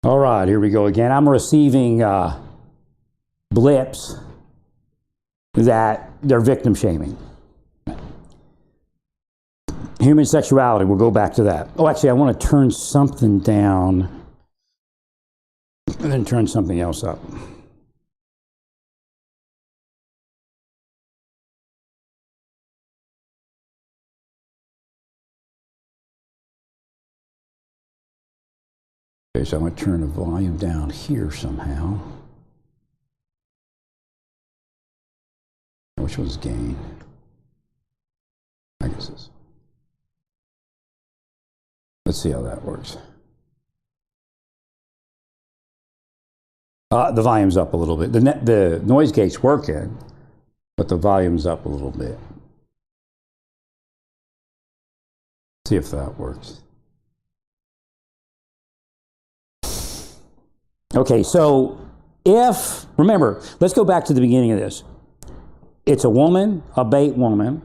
All right, here we go again. I'm receiving blips that they're victim shaming. Human sexuality, we'll go back to that. Oh, actually, I want to turn something down and then turn something else up. Okay, so I'm going to turn the volume down here somehow. Which one's gain? I guess this. Let's see how that works. The volume's up a little bit. The noise gate's working, but the volume's up a little bit. See if that works. Okay, so remember, let's go back to the beginning of this. It's a woman, a bait woman,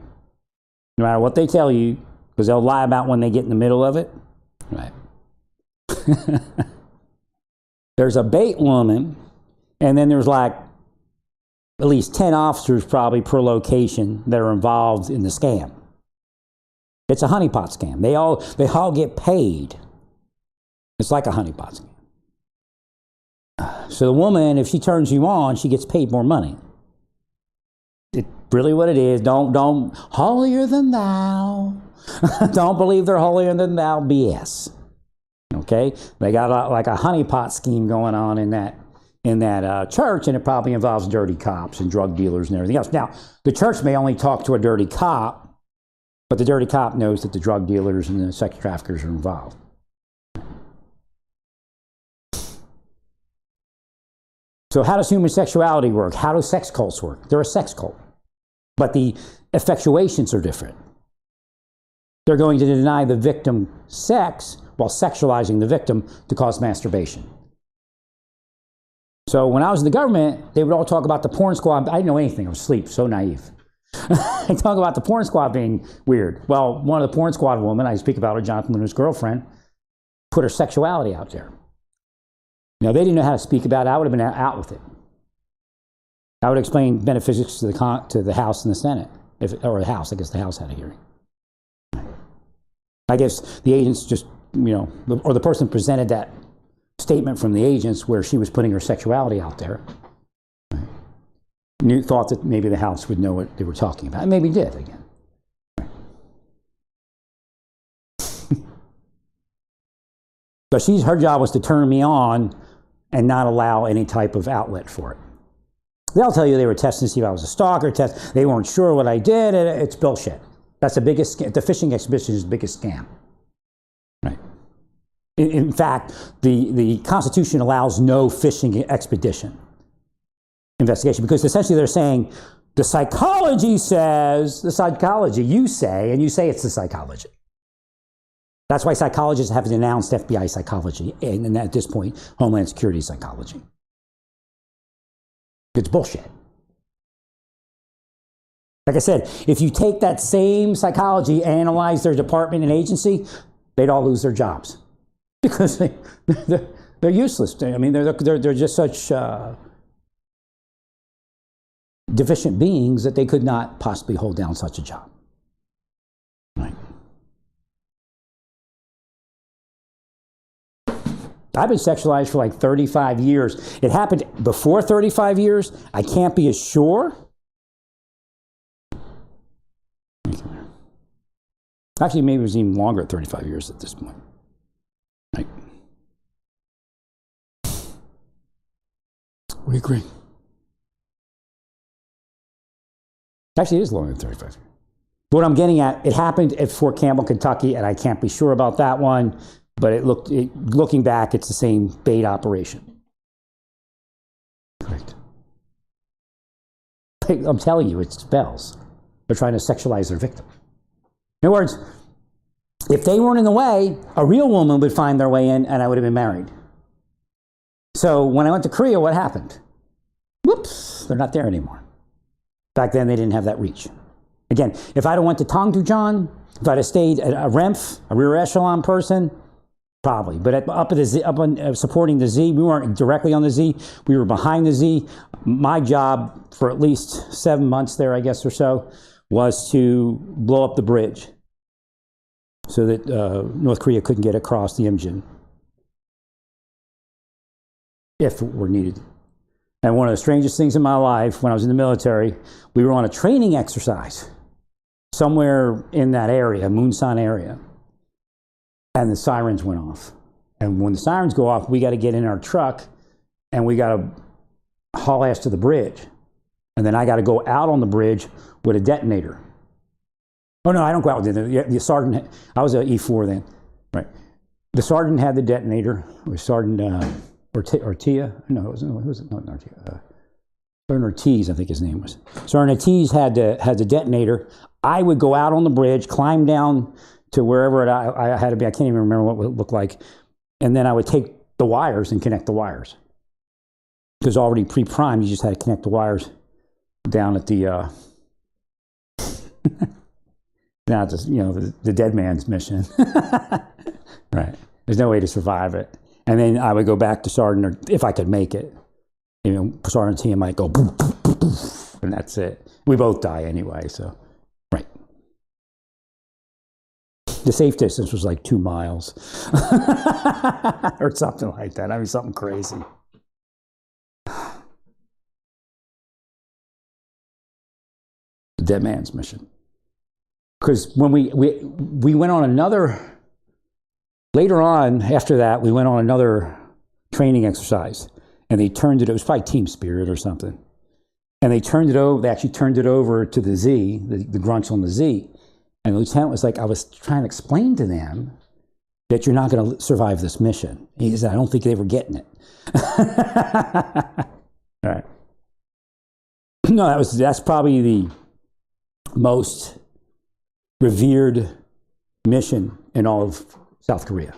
no matter what they tell you, because they'll lie about when they get in the middle of it. Right. There's a bait woman, and then there's like at least 10 officers probably per location that are involved in the scam. It's a honeypot scam. They all get paid. It's like a honeypot scam. So the woman, if she turns you on, she gets paid more money. It's really what it is. Don't holier than thou. Don't believe they're holier than thou BS. Okay, they got like a honeypot scheme going on in that church, and it probably involves dirty cops and drug dealers and everything else. Now, the church may only talk to a dirty cop, but the dirty cop knows that the drug dealers and the sex traffickers are involved. So how does human sexuality work? How do sex cults work? They're a sex cult, but the effectuations are different. They're going to deny the victim sex while sexualizing the victim to cause masturbation. So when I was in the government, they would all talk about the porn squad. I didn't know anything. I was asleep, so naive. They talk about the porn squad being weird. Well, one of the porn squad women, I speak about her, Jonathan Luna's girlfriend, put her sexuality out there. Now, they didn't know how to speak about it. I would have been out with it. I would explain metaphysics to the House and the Senate, or the House. I guess the House had a hearing. I guess the agents just, or the person presented that statement from the agents where she was putting her sexuality out there. Thought that maybe the House would know what they were talking about. And maybe did, again. So her job was to turn me on and not allow any type of outlet for it. They'll tell you they were testing to see if I was a stalker. They weren't sure what I did. It's bullshit. That's the biggest scam. The fishing expedition is the biggest scam. Right. In fact, the Constitution allows no fishing expedition investigation, because essentially they're saying the psychology says, you say it's the psychology. That's why psychologists have denounced FBI psychology and at this point, Homeland Security psychology. It's bullshit. Like I said, if you take that same psychology, analyze their department and agency, they'd all lose their jobs. Because they're useless. I mean, they're just such deficient beings that they could not possibly hold down such a job. Right. I've been sexualized for like 35 years. It happened before 35 years. I can't be as sure. Actually, maybe it was even longer at 35 years at this point. Right. We agree. Actually, it is longer than 35 years. What I'm getting at, it happened at Fort Campbell, Kentucky, and I can't be sure about that one. But looking back, it's the same bait operation. Correct. I'm telling you, it spells. They're trying to sexualize their victim. In other words, if they weren't in the way, a real woman would find their way in, and I would have been married. So when I went to Korea, what happened? Whoops, they're not there anymore. Back then, they didn't have that reach. Again, if I'd have went to Tongdujeon, if I'd have stayed at a REMF, a rear echelon person, Probably, but up at the Z, up on supporting the Z, we weren't directly on the Z. We were behind the Z. My job for at least 7 months there, I guess, or so, was to blow up the bridge so that North Korea couldn't get across the Imjin if it were needed. And one of the strangest things in my life, when I was in the military, we were on a training exercise somewhere in that area, Munsan area. And the sirens went off. And when the sirens go off, we got to get in our truck and we got to haul ass to the bridge. And then I got to go out on the bridge with a detonator. Oh, no, I don't go out with it. The sergeant, I was an E4 then. Right. The sergeant had the detonator. It was Sergeant Ortia. No, it was not Ortia. Sergeant Ortiz, I think his name was. Sergeant Ortiz had the detonator. I would go out on the bridge, climb down to wherever I had to be. I can't even remember what it would look like. And then I would take the wires and connect the wires. Because already pre-primed, you just had to connect the wires down at the, down at the dead man's mission. Right. There's no way to survive it. And then I would go back to Sergeant, or if I could make it. Sergeant T might go, boom, boom, boom, boom, and that's it. We both die anyway, so. Right. The safe distance was like 2 miles or something like that. I mean, something crazy. The dead man's mission. Because when we went on another, later on after that, we went on another training exercise, and they turned it, it was probably Team Spirit or something. And they actually turned it over to the Z, the grunts on the Z. And the lieutenant was like, I was trying to explain to them that you're not going to survive this mission. He said, I don't think they were getting it. All right. No, that's probably the most revered mission in all of South Korea.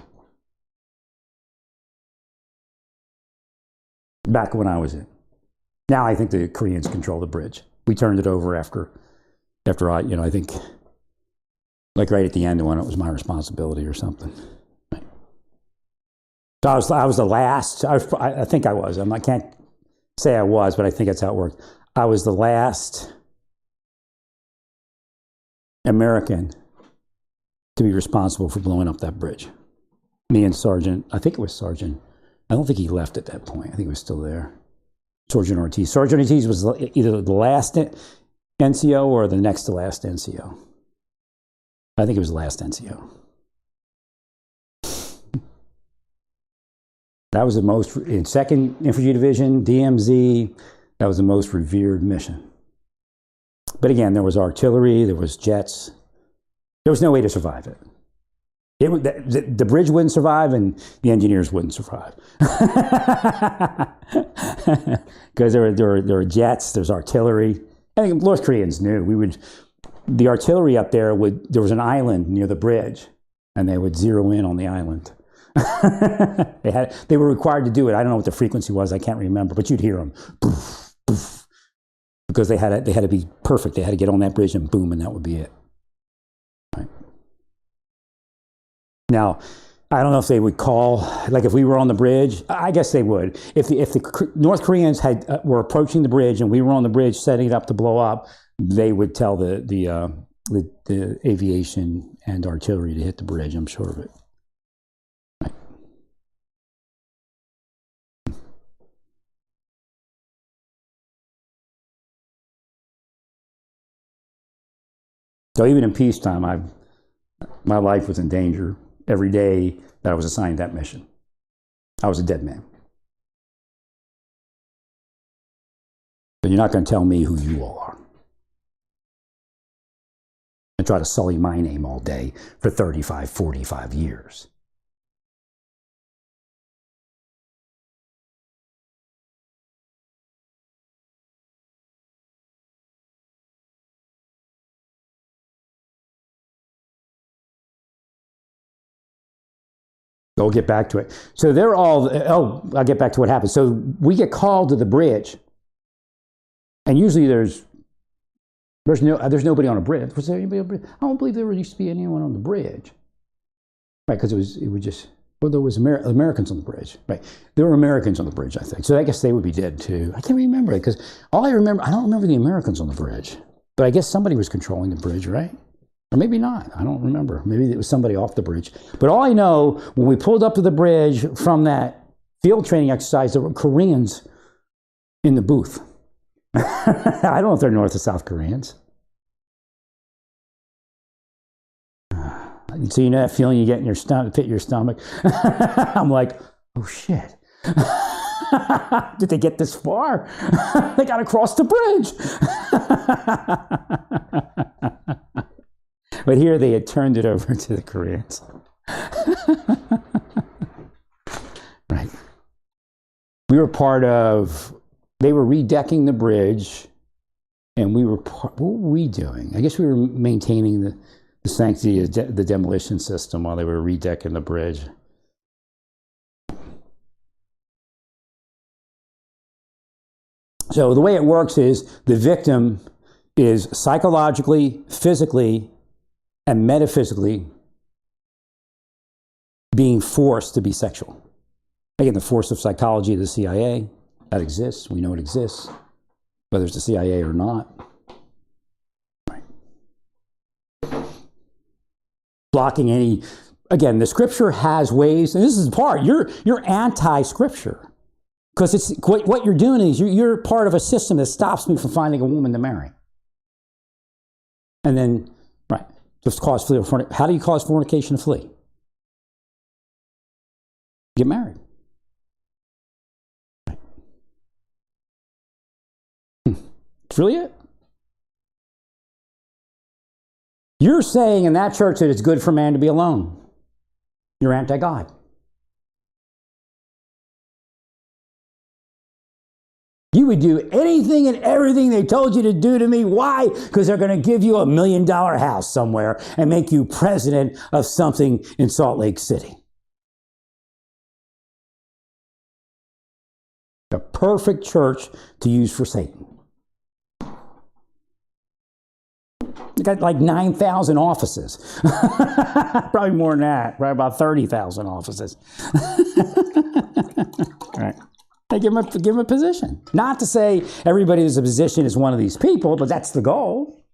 Back when I was in. Now I think the Koreans control the bridge. We turned it over after I think, like right at the end when it was my responsibility or something. Right. So I was the last. I think I was. I can't say I was, but I think that's how it worked. I was the last American to be responsible for blowing up that bridge. Me and Sergeant, I think it was Sergeant. I don't think he left at that point. I think he was still there. Sergeant Ortiz. Sergeant Ortiz was either the last NCO or the next to last NCO. I think it was the last NCO. That was the most, in 2nd Infantry Division, DMZ, that was the most revered mission. But again, there was artillery, there was jets. There was no way to survive it. The bridge wouldn't survive, and the engineers wouldn't survive. Because there were jets, there's artillery. I think North Koreans knew. The artillery up there there was an island near the bridge, and they would zero in on the island. They were required to do it. I don't know what the frequency was, I can't remember, but you'd hear them. Poof, poof, because they had to be perfect. They had to get on that bridge and boom, and that would be it. Right. Now, I don't know if they would call, like if we were on the bridge, I guess they would. If the North Koreans were approaching the bridge and we were on the bridge setting it up to blow up, they would tell the aviation and artillery to hit the bridge, I'm sure of it. Right. So even in peacetime, my life was in danger every day that I was assigned that mission. I was a dead man. But you're not going to tell me who you all are. And try to sully my name all day for 35, 45 years. I'll get back to it. So they're all, I'll get back to what happened. So we get called to the bridge. And usually there's nobody on a bridge. Was there anybody on a bridge? I don't believe there used to be anyone on the bridge. Right, because it would just Well, there was Americans on the bridge, right? There were Americans on the bridge, I think. So I guess they would be dead too. I can't remember it because I don't remember the Americans on the bridge. But I guess somebody was controlling the bridge, right? Or maybe not. I don't remember. Maybe it was somebody off the bridge. But all I know, when we pulled up to the bridge from that field training exercise, there were Koreans in the booth. I don't know if they're North or South Koreans. So you know that feeling you get in your stomach, pit your stomach? I'm like, oh shit. Did they get this far? They got to cross the bridge. But here they had turned it over to the Koreans. Right. We were part of, they were redecking the bridge, and we were, what were we doing? I guess we were maintaining the sanctity of the demolition system while they were redecking the bridge. So the way it works is the victim is psychologically, physically, and metaphysically being forced to be sexual. Again, the force of psychology of the CIA, that exists. We know it exists, whether it's the CIA or not. Blocking any, again, the scripture has ways, and this is the part, you're anti-scripture. Because it's what you're doing is you're part of a system that stops me from finding a woman to marry. And then, right, just cause fornication. How do you cause fornication to flee? Get married. Right. That's really it. You're saying in that church that it's good for man to be alone. You're anti-God. You would do anything and everything they told you to do to me. Why? Because they're going to give you $1 million house somewhere and make you president of something in Salt Lake City. The perfect church to use for Satan. They got like 9,000 offices. Probably more than that. Probably about 30,000 offices. All right. They give him a position. Not to say everybody who's a position is one of these people, but that's the goal.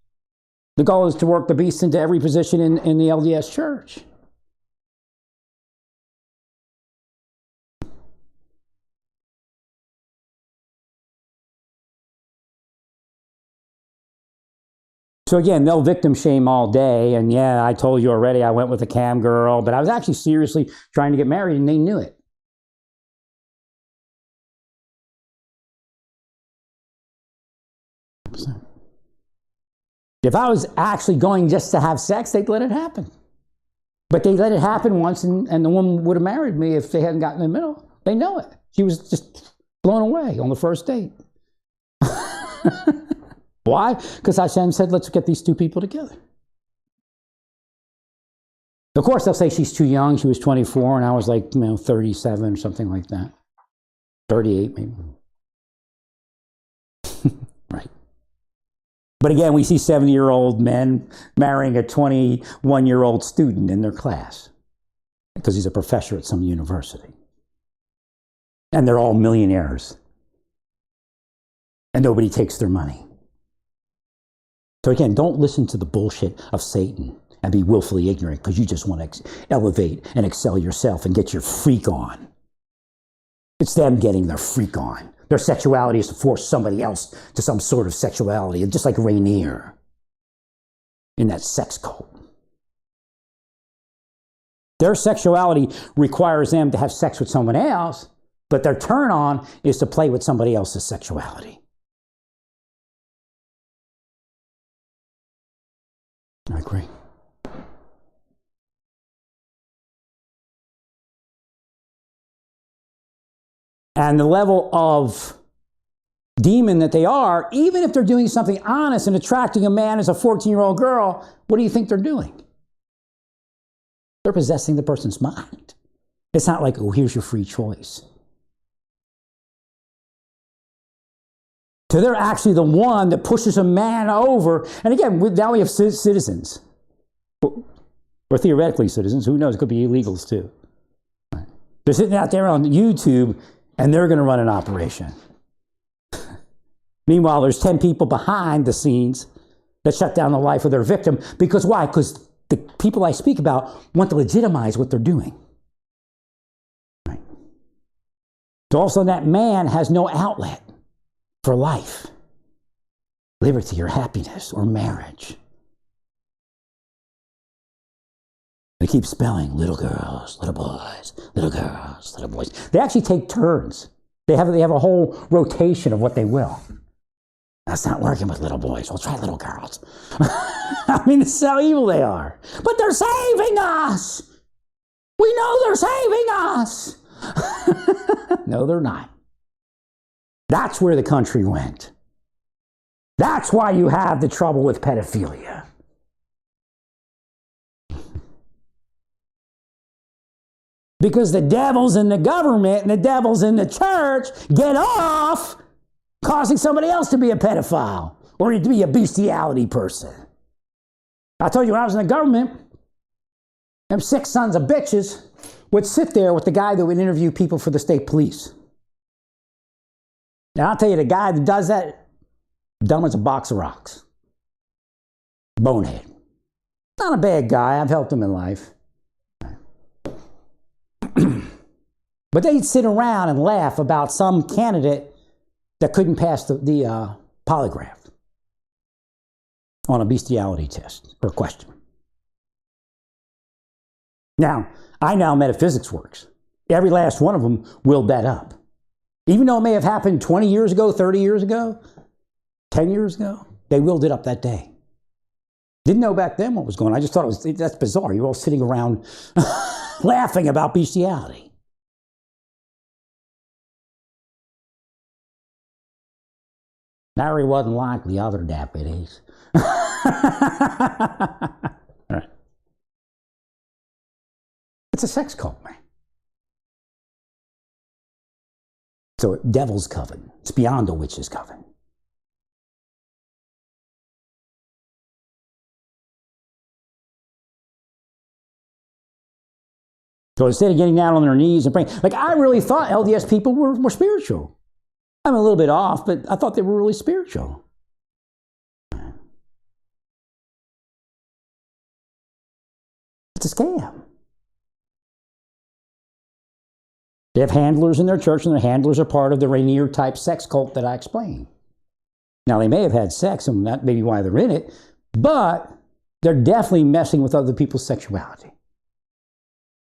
The goal is to work the beast into every position in the LDS church. So again, they'll victim shame all day. And yeah, I told you already I went with a cam girl, but I was actually seriously trying to get married and they knew it. If I was actually going just to have sex, they'd let it happen. But they let it happen once, and the woman would have married me if they hadn't gotten in the middle. They know it. She was just blown away on the first date. Why? Because I said, let's get these two people together. Of course, they'll say she's too young. She was 24, and I was like, 37 or something like that. 38, maybe. Right. But again, we see 70-year-old men marrying a 21-year-old student in their class because he's a professor at some university. And they're all millionaires. And nobody takes their money. So again, don't listen to the bullshit of Satan and be willfully ignorant because you just want to elevate and excel yourself and get your freak on. It's them getting their freak on. Their sexuality is to force somebody else to some sort of sexuality, just like Rainier in that sex cult. Their sexuality requires them to have sex with someone else, but their turn on is to play with somebody else's sexuality. I agree. And the level of demon that they are, even if they're doing something honest and attracting a man as a 14-year-old girl, what do you think they're doing? They're possessing the person's mind. It's not like, oh, here's your free choice. So they're actually the one that pushes a man over. And again, now we have citizens. Or theoretically citizens. Who knows? It could be illegals too. They're sitting out there on YouTube, and they're going to run an operation. Meanwhile, there's 10 people behind the scenes that shut down the life of their victim. Because why? Because the people I speak about want to legitimize what they're doing. Right? So all of a sudden, that man has no outlet for life, liberty, or happiness, or marriage. They keep spelling little girls, little boys, little girls, little boys. They actually take turns. They have a whole rotation of what they will. That's not working with little boys. We'll try little girls. I mean, this is how evil they are. But they're saving us. We know they're saving us. No, they're not. That's where the country went. That's why you have the trouble with pedophilia. Because the devil's in the government and the devil's in the church get off causing somebody else to be a pedophile or to be a bestiality person. I told you when I was in the government, them 6 sons of bitches would sit there with the guy that would interview people for the state police. Now I'll tell you, the guy that does that, dumb as a box of rocks. Bonehead. Not a bad guy. I've helped him in life. But they'd sit around and laugh about some candidate that couldn't pass the polygraph on a bestiality test or question. Now, I know how metaphysics works. Every last one of them willed that up. Even though it may have happened 20 years ago, 30 years ago, 10 years ago, they willed it up that day. Didn't know back then what was going on. I just thought that's bizarre. You're all sitting around laughing about bestiality. Larry wasn't like the other deputies. Right. It's a sex cult, man. So devil's coven. It's beyond a witch's coven. So instead of getting down on their knees and praying, like I really thought LDS people were spiritual. I'm a little bit off, but I thought they were really spiritual. It's a scam. They have handlers in their church, and their handlers are part of the Rainier-type sex cult that I explained. Now, they may have had sex, and that may be why they're in it, but they're definitely messing with other people's sexuality.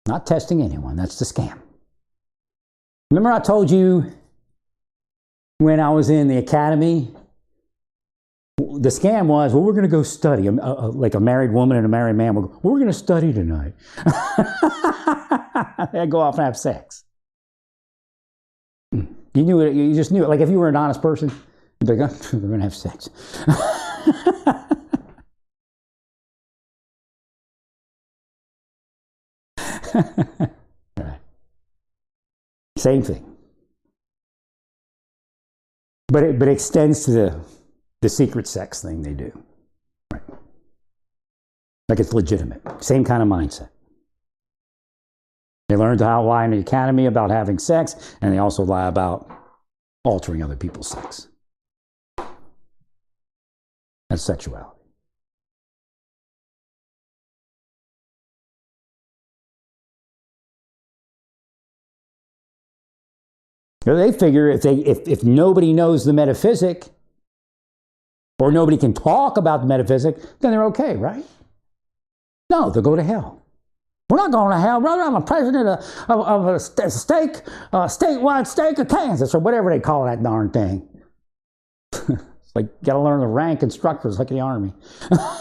Not testing anyone. That's the scam. Remember I told you when I was in the academy, the scam was, well, we're going to go study. Like a married woman and a married man, we're going to study tonight. They'd go off and have sex. You knew it. You just knew it. Like if you were an honest person, you'd be like, oh, we're going to have sex. Right. Same thing. But it extends to the secret sex thing they do. Right. Like it's legitimate. Same kind of mindset. They learn how to lie in the academy about having sex, and they also lie about altering other people's sex. That's sexuality. They figure if nobody knows the metaphysic, or nobody can talk about the metaphysic, then they're okay, right? No, they'll go to hell. We're not going to hell, brother. I'm a president of a statewide stake of Kansas, or whatever they call that darn thing. It's like, you got to learn the rank and structures like in the Army.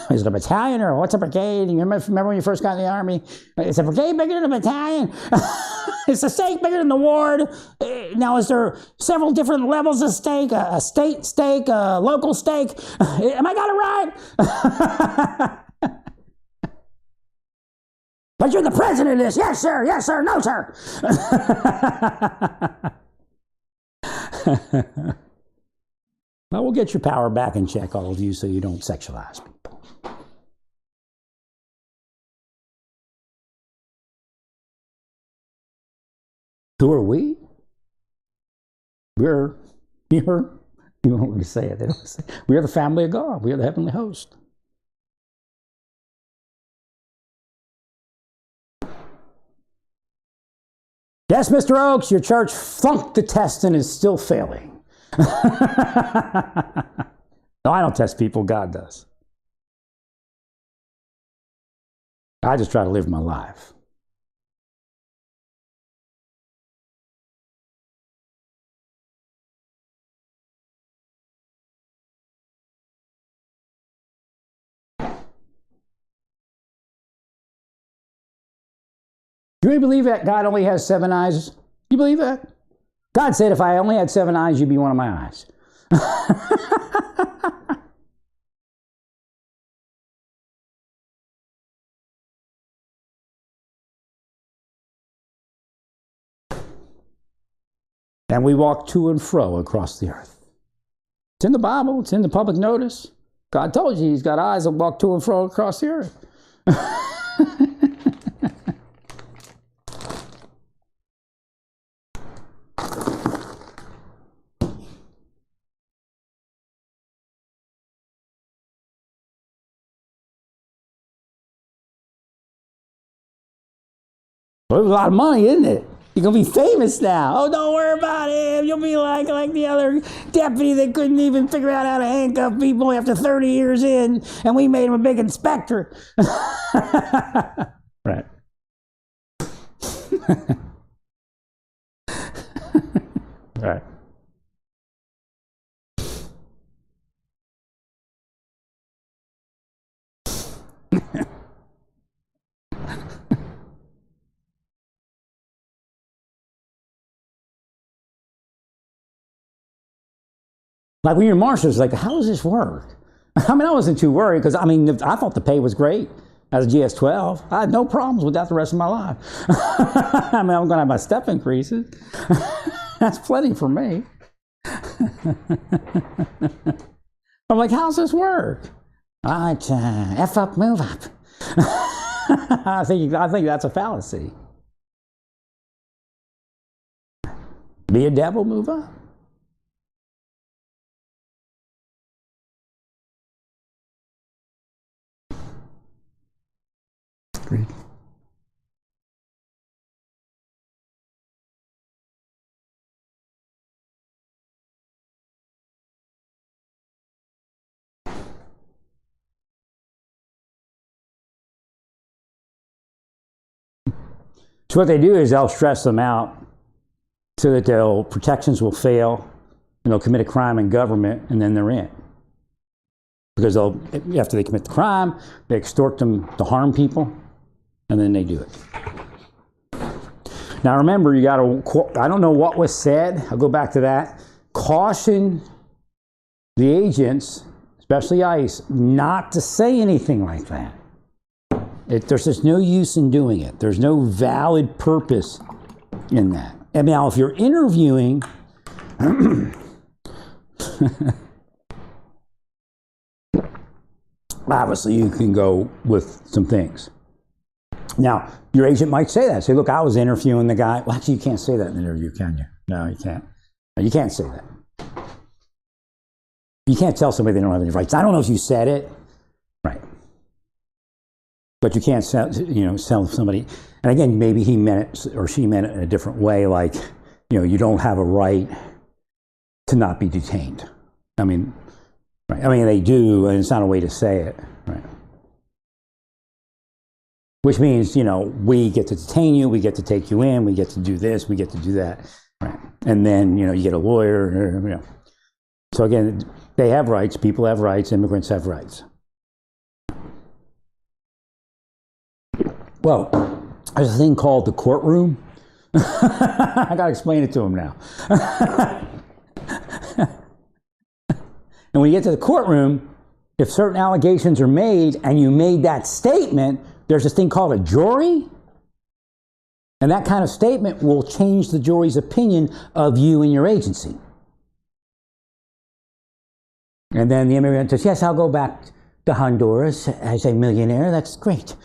Is it a battalion or what's a brigade? You remember when you first got in the Army? Is a brigade bigger than a battalion? Is the stake bigger than the ward? Now, is there several different levels of stake? A state stake, a local stake? Am I got it right? But you're the president of this. Yes, sir. Yes, sir. No, sir. Well, we'll get your power back in check, all of you, so you don't sexualize people. Who are we? We're, you don't want me to say it. They don't say it. We are the family of God. We are the heavenly host. Yes, Mr. Oakes, your church flunked the test and is still failing. No, I don't test people. God does. I just try to live my life. Do you really believe that God only has 7 eyes? You believe that? God said, if I only had 7 eyes, you'd be one of my eyes. And we walk to and fro across the earth. It's in the Bible. It's in the public notice. God told you he's got eyes that walk to and fro across the earth. Well, it was a lot of money, isn't it? You're going to be famous now. Oh, don't worry about him. You'll be like the other deputy that couldn't even figure out how to handcuff people after 30 years in, and we made him a big inspector. Right. Right. Like when you're marshals, like, how does this work? I mean, I wasn't too worried because, I mean, I thought the pay was great as a GS-12. I had no problems with that the rest of my life. I mean, I'm going to have my step increases. That's plenty for me. I'm like, how's this work? All right, F up, move up. I think that's a fallacy. Be a devil, move up. Agreed. So what they do is they'll stress them out so that their protections will fail and they'll commit a crime in government and then they're in. Because after they commit the crime, they extort them to harm people and then they do it. Now remember, you got to, I don't know what was said, I'll go back to that. Caution the agents, especially ICE, not to say anything like that. There's just no use in doing it. There's no valid purpose in that. And now, if you're interviewing, obviously you can go with some things. Now, your agent might say that. Say, look, I was interviewing the guy. Well, actually, you can't say that in an interview, can you? No, you can't. No, you can't say that. You can't tell somebody they don't have any rights. I don't know if you said it. Right. But you can't tell somebody, and again, maybe he meant it or she meant it in a different way, like, you don't have a right to not be detained. I mean, right. I mean, they do, and it's not a way to say it, right? Which means, we get to detain you, we get to take you in, we get to do this, we get to do that, right? And then, you get a lawyer, So again, they have rights, people have rights, immigrants have rights. Well, there's a thing called the courtroom. I got to explain it to him now. And when you get to the courtroom, if certain allegations are made and you made that statement, there's this thing called a jury. And that kind of statement will change the jury's opinion of you and your agency. And then the immigrant says, yes, I'll go back to Honduras as a millionaire. That's great.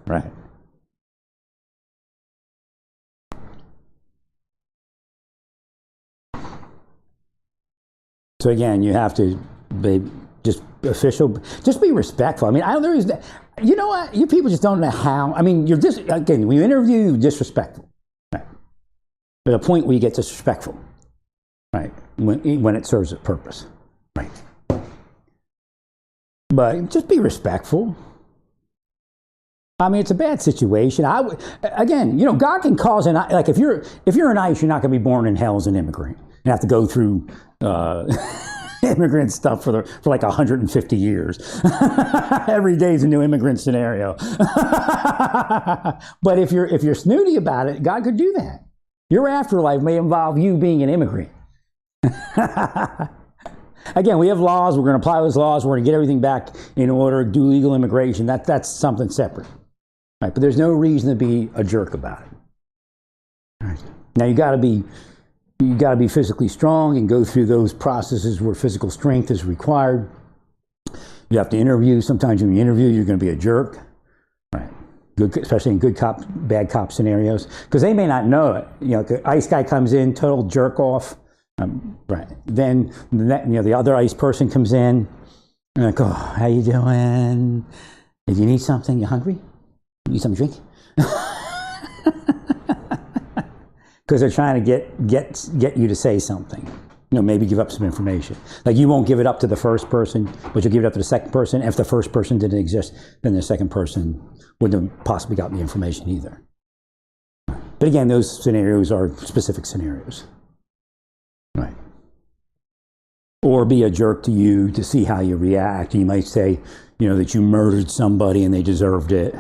Right. So again, you have to be just official, just be respectful. I mean, there is, you know what? You people just don't know how. I mean, again, when you interview, you're disrespectful. Right? There's a point where you get disrespectful, right? When it serves a purpose, right? But just be respectful. I mean, it's a bad situation. Again, you know, God can cause like if you're an ICE, you're not going to be born in hell as an immigrant and have to go through immigrant stuff for like 150 years. Every day is a new immigrant scenario. But if you're snooty about it, God could do that. Your afterlife may involve you being an immigrant. Again, we have laws. We're going to apply those laws. We're going to get everything back in order. Do legal immigration. That's something separate. Right, but there's no reason to be a jerk about it. Right. Now you got to be physically strong and go through those processes where physical strength is required. You have to interview. Sometimes when you interview, you're going to be a jerk. Right. Good, especially in good cop, bad cop scenarios, because they may not know it. You know, the ICE guy comes in, total jerk off. Right. Then the other ICE person comes in, and like, oh, how you doing? If you need something, you hungry? Need some drink? Because they're trying to get you to say something. You know, maybe give up some information. Like you won't give it up to the first person, but you'll give it up to the second person. If the first person didn't exist, then the second person wouldn't have possibly gotten the information either. But again, those scenarios are specific scenarios. Right. Or be a jerk to you to see how you react. You might say, you know, that you murdered somebody and they deserved it.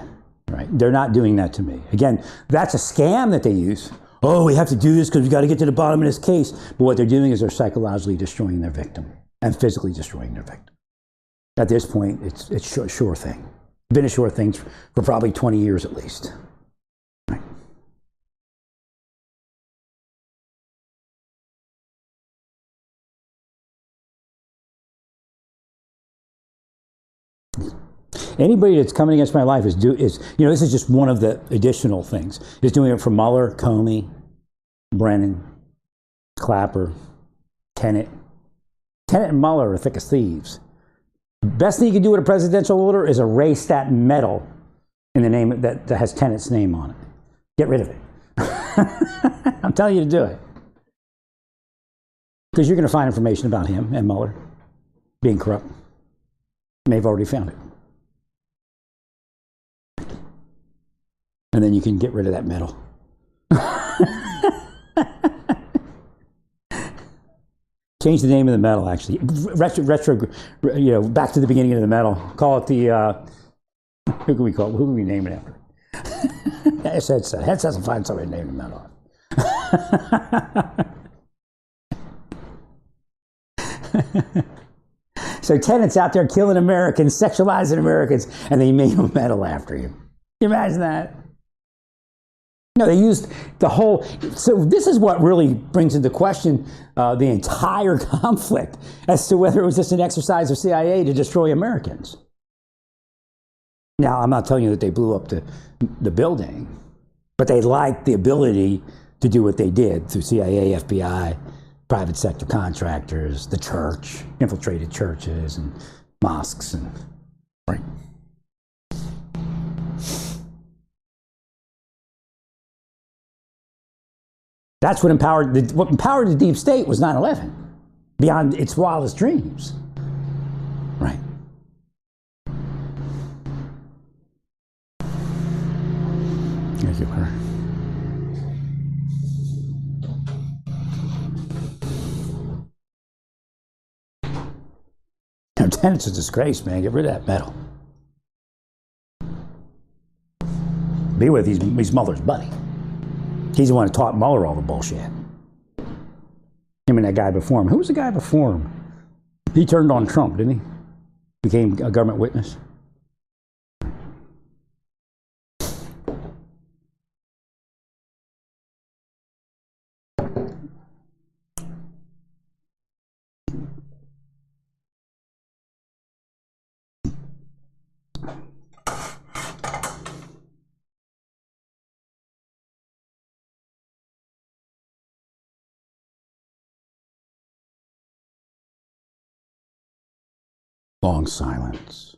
Right. They're not doing that to me. Again, that's a scam that they use. Oh, we have to do this because we got to get to the bottom of this case. But what they're doing is they're psychologically destroying their victim and physically destroying their victim. At this point, it's a sure thing. Been a sure thing for probably 20 years at least. Right. Anybody that's coming against my life is you know, this is just one of the additional things. Is doing it for Mueller, Comey, Brennan, Clapper, Tenet. Tenet and Mueller are thick as thieves. Best thing you can do with a presidential order is erase that medal in the name that has Tenet's name on it. Get rid of it. I'm telling you to do it. Because you're going to find information about him and Mueller being corrupt. You may have already found it. And then you can get rid of that medal. Change the name of the medal, actually. Retro, you know, back to the beginning of the medal. Call it the, who can we call it? Who can we name it after? Headset doesn't find somebody to name the medal. So Tenet's out there killing Americans, sexualizing Americans, and they made a medal after him. Can you imagine that? No, they used the whole. So this is what really brings into question the entire conflict as to whether it was just an exercise of CIA to destroy Americans. Now, I'm not telling you that they blew up the building, but they liked the ability to do what they did through CIA, FBI, private sector contractors, the church, infiltrated churches and mosques, and right. That's what empowered the deep state was 9/11, beyond its wildest dreams. Right. Thank you, Claire. Tenet's a disgrace, man. Get rid of that medal. Be with he's Mueller's buddy. He's the one who taught Mueller all the bullshit. Him and that guy before him. Who was the guy before him? He turned on Trump, didn't he? Became a government witness. Long silence.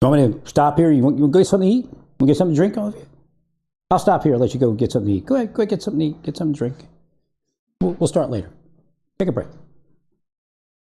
You want me to stop here? You want to go get something to eat? You want to get something to drink, all of you? I'll stop here. I'll let you go get something to eat. Go ahead, get something to eat. Get something to drink. We'll start later. Take a break.